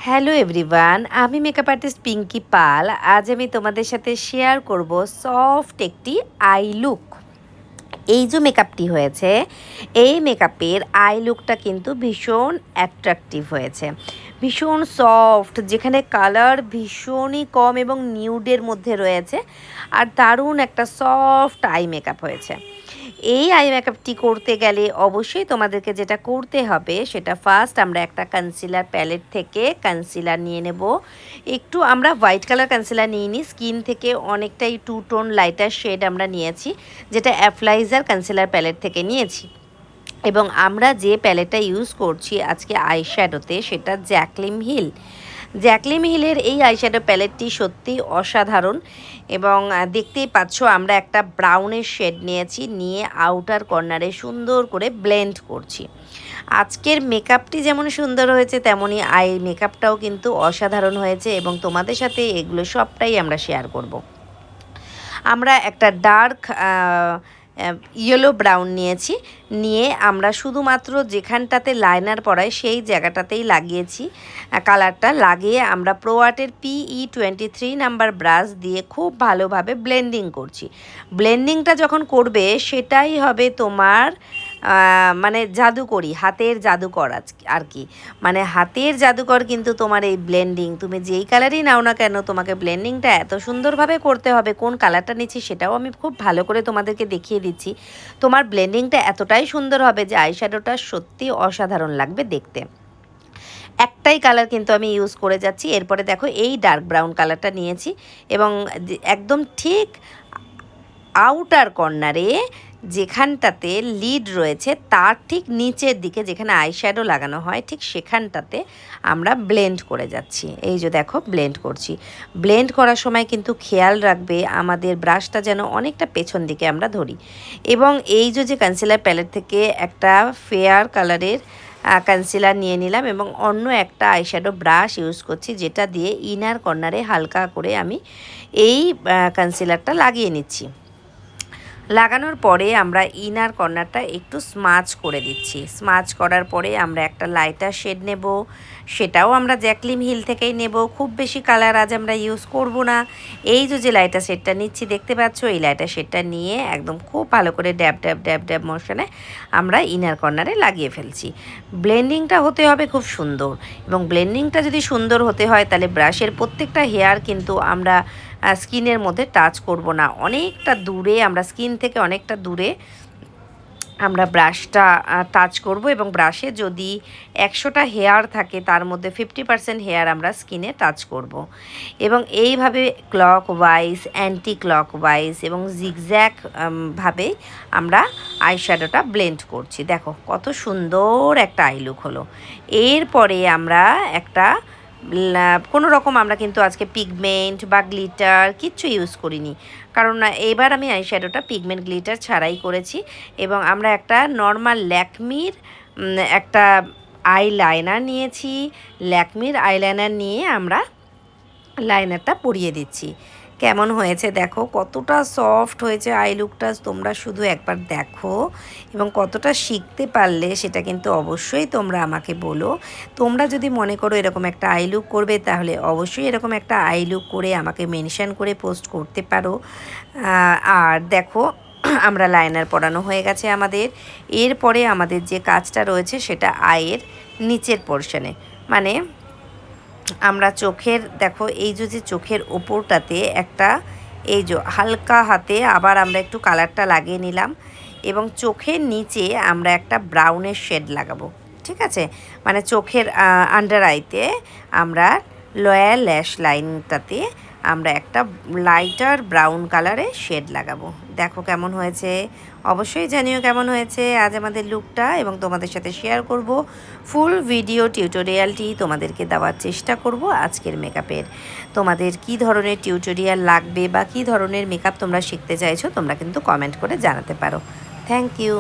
Hello everyone, আমি makeup artist Pinki পাল। আজ আমি তোমাদের সাথে শেয়ার করব সফট একটি আই লুক। এই যে মেকআপটি হয়েছে, এই মেকআপের আই লুকটা কিন্তু ভীষণ অ্যাট্রাকটিভ হয়েছে, ভীষণ সফট, যেখানে কালার ভীষণই কম এবং নিউডের মধ্যে রয়েছে, আর দারুণ একটা সফট আই মেকআপ হয়েছে। এই আই মেকআপটি করতে গেলে অবশ্যই তোমাদেরকে যেটা করতে হবে সেটা ফার্স্ট আমরা একটা কনসিলার প্যালেট থেকে কনসিলার নিয়ে নেব। একটু আমরা হোয়াইট কালার কনসিলার নিইনি, স্কিন থেকে অনেকটাই টু টোন লাইটার শেড আমরা নিয়েছি, যেটা অ্যাপ্লাইজার কনসিলার প্যালেট থেকে নিয়েছি। এবং আমরা যে প্যালেটটা ইউজ করছি আজকে আইশ্যাডোতে সেটা জ্যাকলিম হিলের এই আইশ্যাডো প্যালেটটি সত্যি অসাধারণ। এবং দেখতেই পাচ্ছ আমরা একটা ব্রাউনের শেড নিয়েছি, নিয়ে আউটার কর্নারে সুন্দর করে ব্লেন্ড করছি। আজকের মেকআপটি যেমন সুন্দর হয়েছে তেমনই আই মেকআপটাও কিন্তু অসাধারণ হয়েছে, এবং তোমাদের সাথে এগুলো সবটাই আমরা শেয়ার করব। আমরা একটা ডার্ক ইয়েলো ব্রাউন নিয়েছি, নিয়ে আমরা শুধুমাত্র যেখানটাতে লাইনার পরাই সেই জায়গাটাতেই লাগিয়েছি। কালারটা লাগিয়ে আমরা প্রো আর্টের PE23 নাম্বার ব্রাশ দিয়ে খুব ভালোভাবে ব্লেন্ডিং করছি। ব্লেন্ডিংটা যখন করবে সেটাই হবে তোমার মানে জাদুকরি, হাতের জাদুকর আর কি। মানে হাতের জাদুকর কিন্তু তোমার এই ব্লেন্ডিং, তুমি যেই কালারই নাও না কেন তোমাকে ব্লেন্ডিংটা এত সুন্দরভাবে করতে হবে। কোন কালারটা নিচ্ছি সেটাও আমি খুব ভালো করে তোমাদেরকে দেখিয়ে দিচ্ছি। তোমার ব্লেন্ডিংটা এতটাই সুন্দর হবে যে আইশ্যাডোটা সত্যি অসাধারণ লাগবে দেখতে। একটাই কালার কিন্তু আমি ইউজ করে যাচ্ছি। এরপরে দেখো এই ডার্ক ব্রাউন কালারটা নিয়েছি, এবং একদম ঠিক আউটার কর্নারে যেখানটাতে লিড রয়েছে তার ঠিক নিচের দিকে যেখানে আইশ্যাডো লাগানো হয় ঠিক সেখানটাতে আমরা ব্লেন্ড করে যাচ্ছি। এই যে দেখো ব্লেন্ড করছি। ব্লেন্ড করার সময় কিন্তু খেয়াল রাখবে আমাদের ব্রাশটা যেন অনেকটা পেছন দিকে আমরা ধরি। এবং এই যে কনসিলার প্যালেট থেকে একটা ফেয়ার কালারের কনসিলার নিয়ে নিলাম, এবং অন্য একটা আইশ্যাডো ব্রাশ ইউজ করছি, যেটা দিয়ে ইনার কর্নারে হালকা করে আমি এই কনসিলারটা লাগিয়ে নিচ্ছি। লাগানোর পরে আমরা ইনার কর্নারটা একটু স্মাচ করে দিচ্ছি। স্মাচ করার পরে আমরা একটা লাইটার শেড নেব, সেটাও আমরা জ্যাকলিম হিল থেকেই নেব। খুব বেশি কালার আজ আমরা ইউজ করব না। এই যে লাইটার শেডটা নিচ্ছি দেখতে পাচ্ছ, এই লাইটার শেডটা নিয়ে একদম খুব ভালো করে ড্যাব ড্যাব ড্যাব ড্যাব মোশনে আমরা ইনার কর্নারে লাগিয়ে ফেলছি। ব্লেন্ডিংটা হতে হবে খুব সুন্দর, এবং ব্লেন্ডিংটা যদি সুন্দর হতে হয় তাহলে ব্রাশের প্রত্যেকটা হেয়ার কিন্তু আমরা স্কিনের মধ্যে টাচ করব না, অনেকটা দূরে আমরা স্কিন থেকে অনেকটা দূরে আমরা ব্রাশটা টাচ করব। এবং ব্রাশে যদি 100টা হেয়ার থাকে তার মধ্যে 50% হেয়ার আমরা স্কিনে টাচ করব। এবং এইভাবে clock wise, anti clock wise এবং জিগজ্যাগ ভাবে আমরা আইশ্যাডোটা ব্লেন্ড করছি। দেখো কত সুন্দর একটা আই লুক হলো। এরপরে আমরা একটা কোনো রকম আমরা কিন্তু আজকে পিগমেন্ট বা গ্লিটার কিচ্ছু ইউজ করিনি, কারণ এবার আমি আইশ্যাডোটা পিগমেন্ট গ্লিটার ছাড়াই করেছি। এবং আমরা একটা নর্মাল ল্যাকমির একটা আইলাইনার নিয়েছি। ল্যাকমির আইলাইনার নিয়ে আমরা লাইনারটা পরিয়ে দিচ্ছি। কেমন হয়েছে দেখো, কতটা সফট হয়েছে আই লুকটা, তোমরা শুধু একবার দেখো। এবং কতটা শিখতে পারলে সেটা কিন্তু অবশ্যই তোমরা আমাকে বলো। তোমরা যদি মনে করো এরকম একটা আই লুক করবে তাহলে অবশ্যই এরকম একটা আই লুক করে আমাকে মেনশন করে পোস্ট করতে পারো। আর দেখো আমরা লাইনার পরানো হয়ে গেছে আমাদের। এরপরে আমাদের যে কাজটা রয়েছে সেটা আইয়ের নিচের পোর্শনে, মানে আমরা চোখের, দেখো এই যে চোখের ওপরটাতে একটা এই যে হালকা হাতে আবার আমরা একটু কালারটা লাগিয়ে নিলাম, এবং চোখের নিচে আমরা একটা ব্রাউনের শেড লাগাবো। ঠিক আছে, মানে চোখের আন্ডার আইতে আমরা লোয়ার ল্যাশ লাইনটাতে আমরা একটা লাইটার ব্রাউন কালারের শেড লাগাবো। দেখো কেমন হয়েছে, অবশ্যই জানিও কেমন হয়েছে আজ আমাদের লুকটা, এবং তোমাদের সাথে শেয়ার করব ফুল ভিডিও টিউটোরিয়ালটি তোমাদেরকে দেওয়ার চেষ্টা করব আজকের মেকআপের। তোমাদের কি ধরনের টিউটোরিয়াল লাগবে বা কি ধরনের মেকআপ তোমরা শিখতে চাইছো তোমরা কিন্তু কমেন্ট করে জানাতে পারো। Thank you.